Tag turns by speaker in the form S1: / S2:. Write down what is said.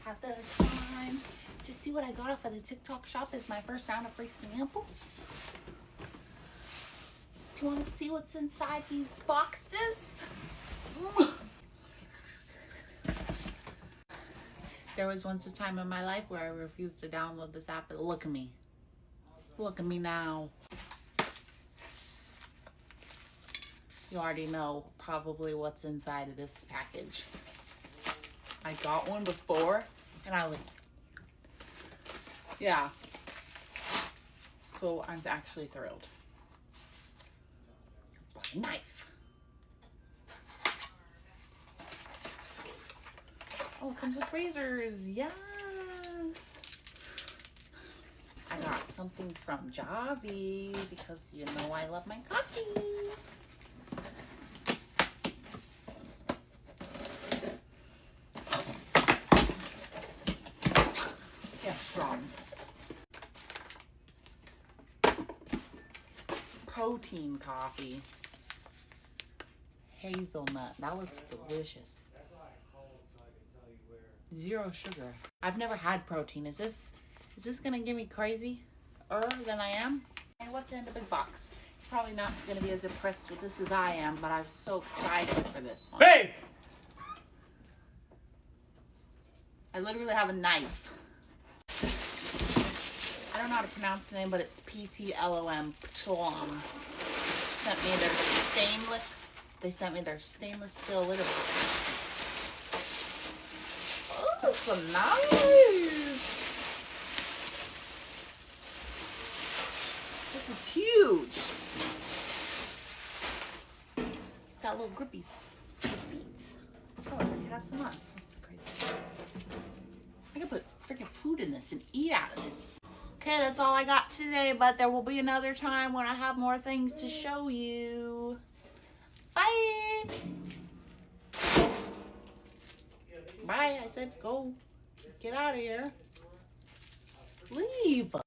S1: have the time to see what I got off of the TikTok shop as my first round of free samples. Do you want to see what's inside these boxes? There was once a time in my life where I refused to download this app, but look at me. Look at me now. You already know probably what's inside of this package. I got one before and I was, yeah. So I'm actually thrilled. Knife. Oh, it comes with razors. Yes. I got something from Javy because you know I love my coffee. Yeah, strong. Protein coffee. Hazelnut. That looks delicious. 0 sugar. I've never had protein. Is this gonna get me crazy than I am? And what's in the big box? You're probably not gonna be as impressed with this as I am, but I'm so excited for this one.
S2: Hey!
S1: I literally have a knife. I don't know how to pronounce the name, but it's PTLOM. Plum. Sent me their stainless. They sent me their stainless steel lid. Oh, some knives. This is huge. It's got little grippies. Beads. Oh, it has some on. That's crazy. I could put freaking food in this and eat out of this. Okay, that's all I got today, but there will be another time when I have more things to show you. Bye. Bye. I said go. Get out of here. Leave.